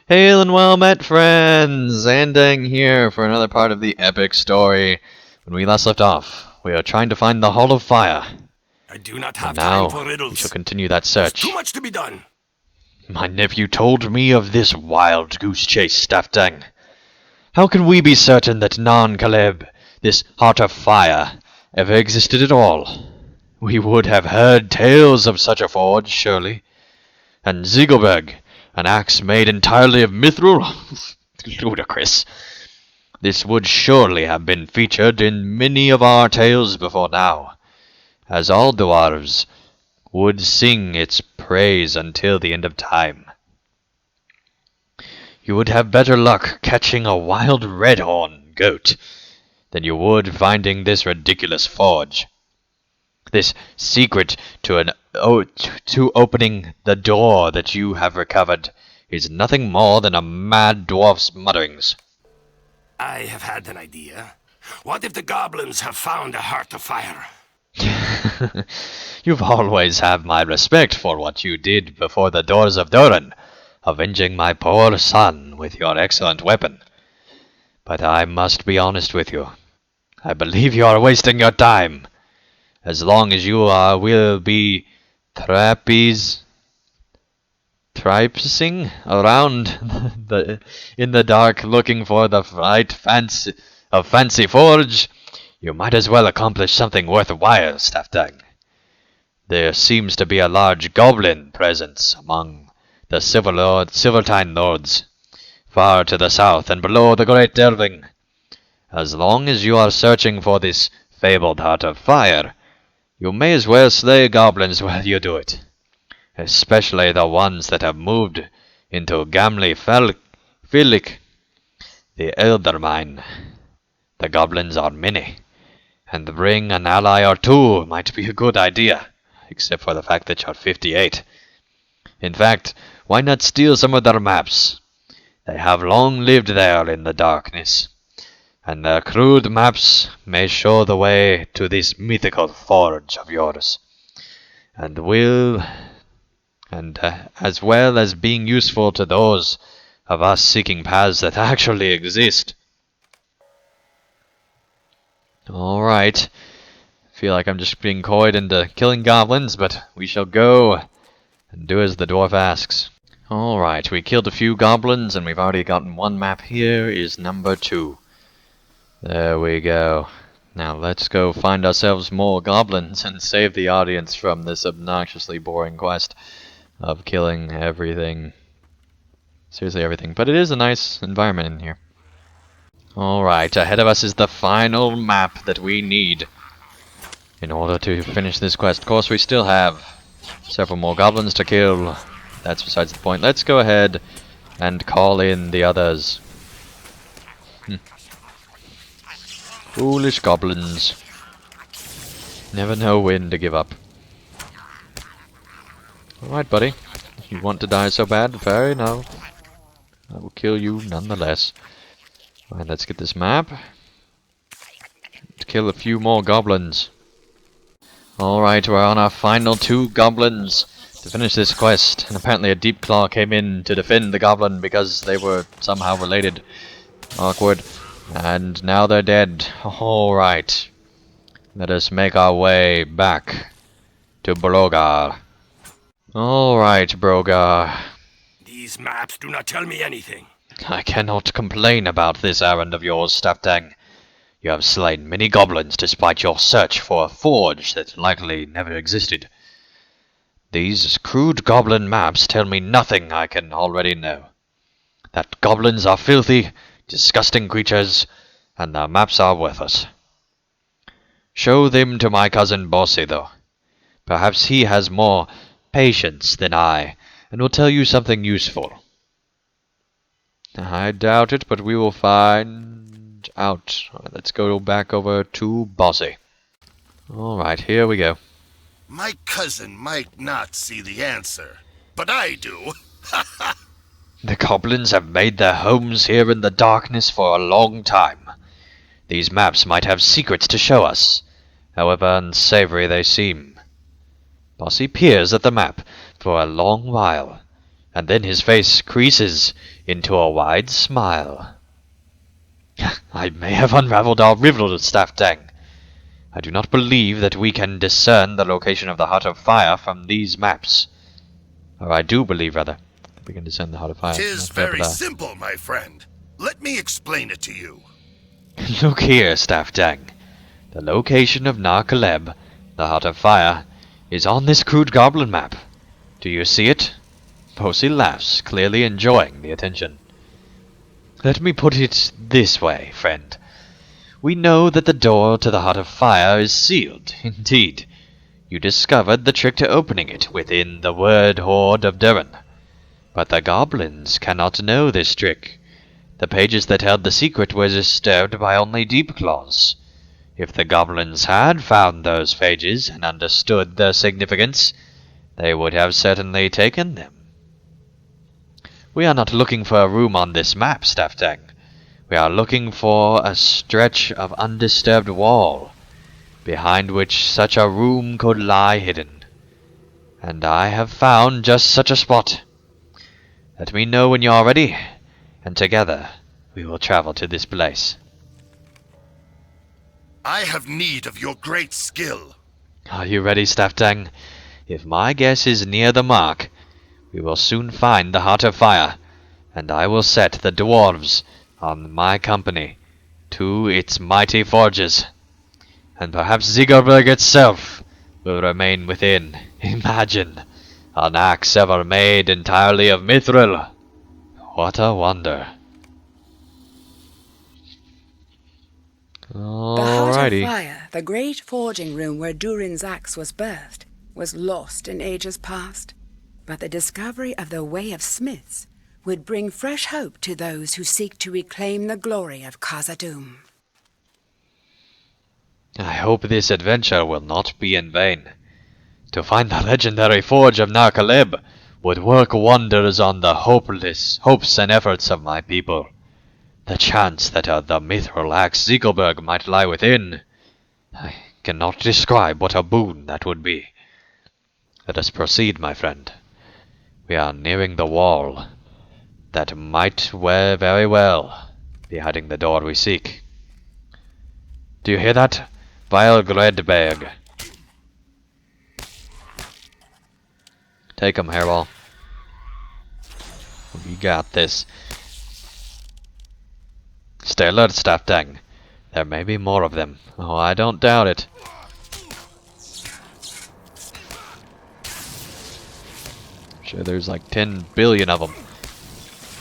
Hail and well met, friends! Andang here for another part of the epic story. When we last left off, we are trying to find the Hall of Fire. I do not have And now, time for riddles. we shall continue that There's search. too much to be done. My nephew told me of this wild goose chase, Staftang. How can we be certain that Nan-Caleb, this Heart of Fire, ever existed at all? We would have heard tales of such a forge, surely. And Ziegelberg, an axe made entirely of mithril? Ludicrous. This would surely have been featured in many of our tales before now, as all dwarves would sing its praise until the end of time. You would have better luck catching a wild red-horn goat than you would finding this ridiculous forge. This secret to opening the door that you have recovered is nothing more than a mad dwarf's mutterings. I have had an idea. What if the goblins have found a Heart of Fire? You've always had my respect for what you did before the doors of Durin, avenging my poor son with your excellent weapon. But I must be honest with you. I believe you are wasting your time. As long as you will be trapezing around in the dark looking for the right fancy forge, you might as well accomplish something worthwhile, Staftang. There seems to be a large goblin presence among the Silvertine lords, far to the south and below the Great Delving. As long as you are searching for this fabled Heart of Fire, you may as well slay goblins while you do it, especially the ones that have moved into Gamli Filik, the Eldermine. The goblins are many, and to bring an ally or two might be a good idea, except for the fact that you're 58. In fact, why not steal some of their maps? They have long lived there in the darkness, and their crude maps may show the way to this mythical forge of yours, and as well as being useful to those of us seeking paths that actually exist. Alright, feel like I'm just being coyed into killing goblins, but we shall go and do as the dwarf asks. Alright, we killed a few goblins and we've already gotten one map. Here is number 2. There we go. Now let's go find ourselves more goblins and save the audience from this obnoxiously boring quest of killing everything. Seriously everything. But it is a nice environment in here. Alright, ahead of us is the final map that we need in order to finish this quest. Of course, we still have several more goblins to kill. That's besides the point. Let's go ahead and call in the others. Foolish goblins. Never know when to give up. Alright, buddy. If you want to die so bad, fair enough. I will kill you nonetheless. Alright, let's get this map. Let's kill a few more goblins. Alright, we're on our final 2 goblins to finish this quest. And apparently a deep claw came in to defend the goblin because they were somehow related. Awkward. And now they're dead. Alright. Let us make our way back to Brogar. Alright, Brogar. These maps do not tell me anything. I cannot complain about this errand of yours, Staftang. You have slain many goblins despite your search for a forge that likely never existed. These crude goblin maps tell me nothing I can already know. That goblins are filthy, disgusting creatures, and their maps are worthless. Show them to my cousin Bossy, though. Perhaps he has more patience than I, and will tell you something useful. I doubt it, but we will find out. Right, let's go back over to Bossy. Alright, here we go. My cousin might not see the answer, but I do. The goblins have made their homes here in the darkness for a long time. These maps might have secrets to show us, however unsavory they seem. Bossy peers at the map for a long while, and then his face creases into a wide smile. I may have unraveled our riddle, Staff Dang. I do not believe that we can discern the location of the Heart of Fire from these maps. Or I do believe, rather, we can discern the Heart of Fire. 'Tis very simple, my friend. Let me explain it to you. Look here, Staff Dang. The location of Nar Kaleb, the Heart of Fire, is on this crude goblin map. Do you see it? Posey laughs, clearly enjoying the attention. Let me put it this way, friend. We know that the door to the Heart of Fire is sealed. Indeed, you discovered the trick to opening it within the word Horde of Durin. But the goblins cannot know this trick. The pages that held the secret were disturbed by only Deep Claws. If the goblins had found those pages and understood their significance, they would have certainly taken them. We are not looking for a room on this map, Staff Dang. We are looking for a stretch of undisturbed wall, behind which such a room could lie hidden. And I have found just such a spot. Let me know when you are ready, and together we will travel to this place. I have need of your great skill. Are you ready, Staff Dang? If my guess is near the mark, we will soon find the Heart of Fire, and I will set the dwarves on my company to its mighty forges. And perhaps Zygerberg itself will remain within. Imagine, an axe ever made entirely of mithril. What a wonder. The Heart of Alrighty. Fire, the great forging room where Durin's axe was birthed, was lost in ages past. But the discovery of the Way of Smiths would bring fresh hope to those who seek to reclaim the glory of Khazad-dûm. I hope this adventure will not be in vain. To find the legendary forge of Nar Kaleb would work wonders on the hopes and efforts of my people. The chance that the mithril axe Zygerberg might lie within, I cannot describe what a boon that would be. Let us proceed, my friend. We are nearing the wall that might very well be hiding the door we seek. Do you hear that, vile Gredberg? Take him, Hairball. We got this. Stay alert, Staff Dang. There may be more of them. Oh, I don't doubt it. Sure, there's like 10 billion of them.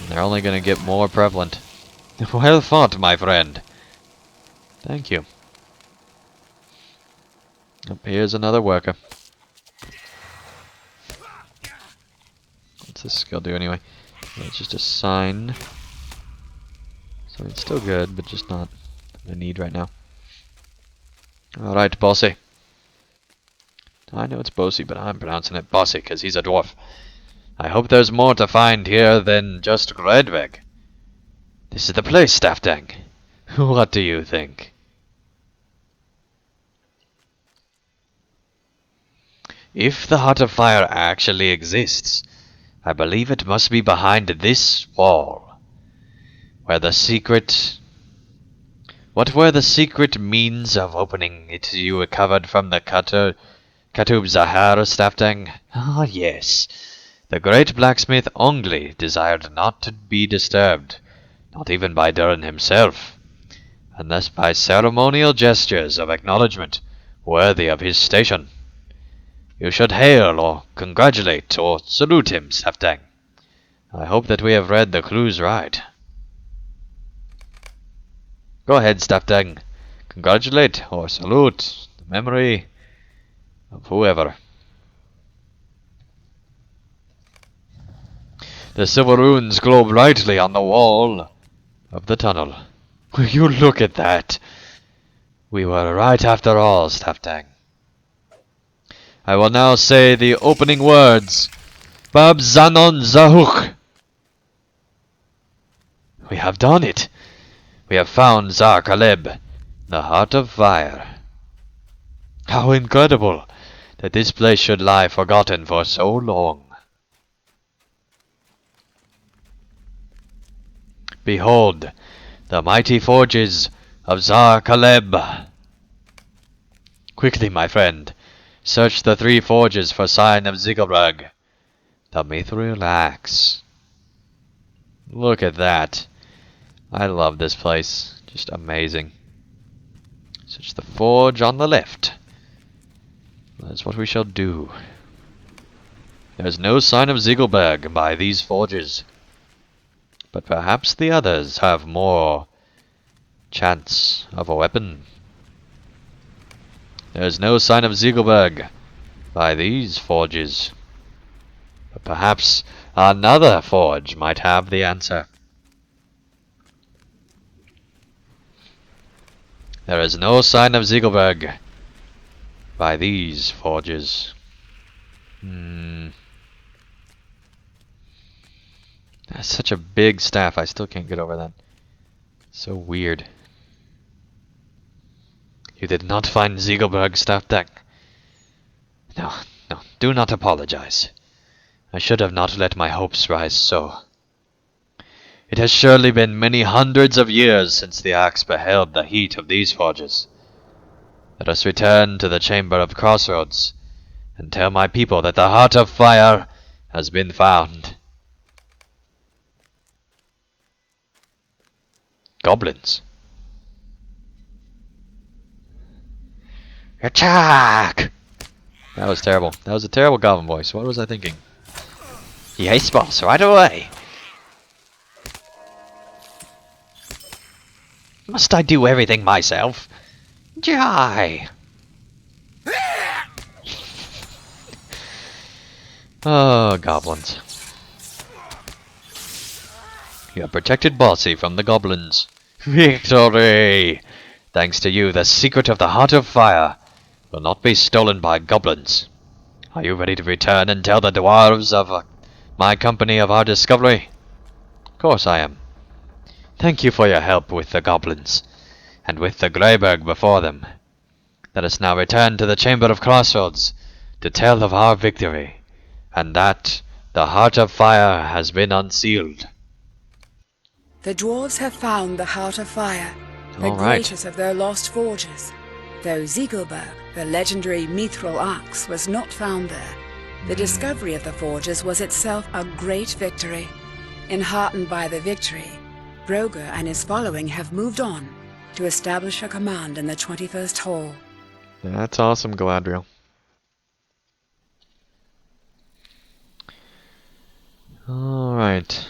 And they're only gonna get more prevalent. Well fought, my friend. Thank you. Oh, here's another worker. What's this skill do anyway? It's just a sign. So it's still good, but just not a need right now. Alright, Bossy. I know it's Bossy, but I'm pronouncing it Bossy because he's a dwarf. I hope there's more to find here than just Gredvig. This is the place, Staff Dang. What do you think? If the Heart of Fire actually exists, I believe it must be behind this wall. What were the secret means of opening it you recovered from the Katub Zahar, Staff Dang? Ah, yes. The great blacksmith Ongli desired not to be disturbed, not even by Durin himself, unless by ceremonial gestures of acknowledgement worthy of his station. You should hail or congratulate or salute him, Staff Dang. I hope that we have read the clues right. Go ahead, Staff Dang. Congratulate or salute the memory of whoever. The silver runes glow brightly on the wall of the tunnel. Will you look at that? We were right after all, Staff Dang. I will now say the opening words. Bab Zanon Zahuk. We have done it. We have found Zar Kaleb, the Heart of Fire. How incredible that this place should lie forgotten for so long. Behold, the mighty forges of Zar Caleb. Quickly, my friend, search the 3 forges for sign of Ziggelberg, the mithril axe. Look at that. I love this place. Just amazing. Search the forge on the left. That's what we shall do. There's no sign of Ziggelberg by these forges. But perhaps the others have more chance of a weapon. There's no sign of Ziggelberg by these forges. But perhaps another forge might have the answer. There is no sign of Ziggelberg by these forges. That's such a big staff, I still can't get over that. So weird. You did not find Ziggelberg, staff deck? No, do not apologize. I should have not let my hopes rise so. It has surely been many hundreds of years since the axe beheld the heat of these forges. Let us return to the Chamber of Crossroads, and tell my people that the Heart of Fire has been found. Goblins. Attack! That was terrible. That was a terrible goblin voice. What was I thinking? Yes, boss, right away. Must I do everything myself? Jai! Oh, goblins. You have protected Bossy from the goblins. Victory! Thanks to you, the secret of the Heart of Fire will not be stolen by goblins. Are you ready to return and tell the dwarves of my company of our discovery? Of course I am. Thank you for your help with the goblins, and with the Greyberg before them. Let us now return to the Chamber of Crossroads to tell of our victory, and that the Heart of Fire has been unsealed. The dwarves have found the Heart of Fire, the All right. greatest of their lost forges. Though Ziggelberg, the legendary mithril axe, was not found there, the discovery of the forges was itself a great victory. Enheartened by the victory, Broger and his following have moved on to establish a command in the 21st Hall. That's awesome, Galadriel. Alright.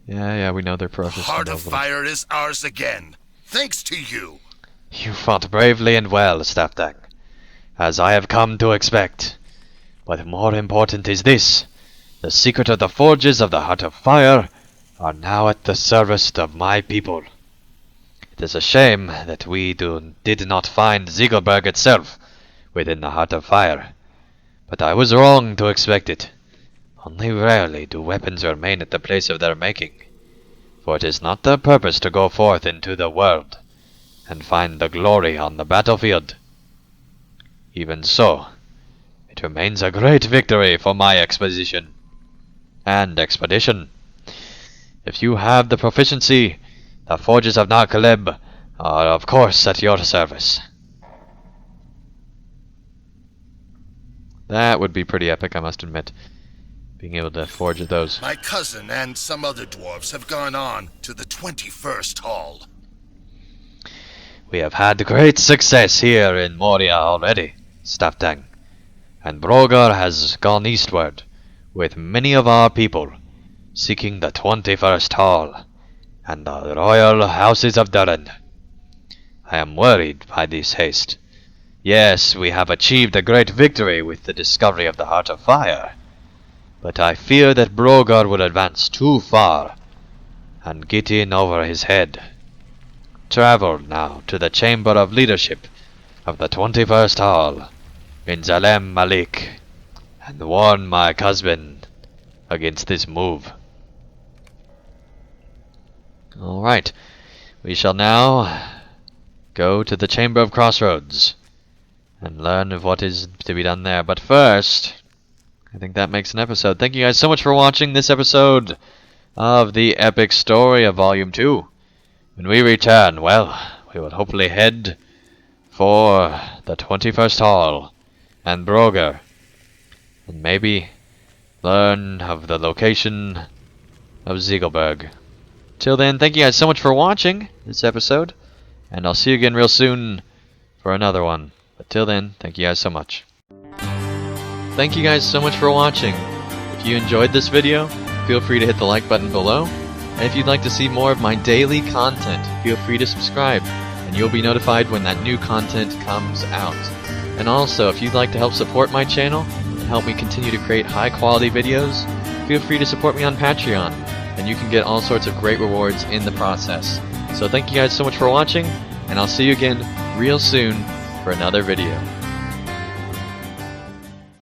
Yeah, we know they're ferocious. Heart of Fire is ours again, thanks to you. You fought bravely and well, Stafdak, as I have come to expect. But more important is this. The secret of the forges of the Heart of Fire are now at the service of my people. It is a shame that we did not find Ziggelberg itself within the Heart of Fire, but I was wrong to expect it. Only rarely do weapons remain at the place of their making, for it is not their purpose to go forth into the world and find the glory on the battlefield. Even so, it remains a great victory for my expedition. If you have the proficiency, the forges of Narkaleb are of course at your service. That would be pretty epic, I must admit, being able to forge those. My cousin and some other dwarves have gone on to the 21st Hall. We have had great success here in Moria already, Staftang, and Brogar has gone eastward with many of our people, seeking the 21st Hall and the royal houses of Durin. I am worried by this haste. Yes, we have achieved a great victory with the discovery of the Heart of Fire, but I fear that Brogar will advance too far and get in over his head. Travel now to the Chamber of Leadership of the 21st Hall in Zalem Malik and warn my husband against this move. Alright, we shall now go to the Chamber of Crossroads and learn of what is to be done there. But first, I think that makes an episode. Thank you guys so much for watching this episode of the epic story of Volume 2. When we return, well, we will hopefully head for the 21st Hall and Broger, and maybe learn of the location of Ziegelberg. Till then, thank you guys so much for watching this episode, and I'll see you again real soon for another one. But till then, thank you guys so much. Thank you guys so much for watching. If you enjoyed this video, feel free to hit the like button below. And if you'd like to see more of my daily content, feel free to subscribe, and you'll be notified when that new content comes out. And also, if you'd like to help support my channel and help me continue to create high quality videos, feel free to support me on Patreon, and you can get all sorts of great rewards in the process. So thank you guys so much for watching, and I'll see you again real soon for another video.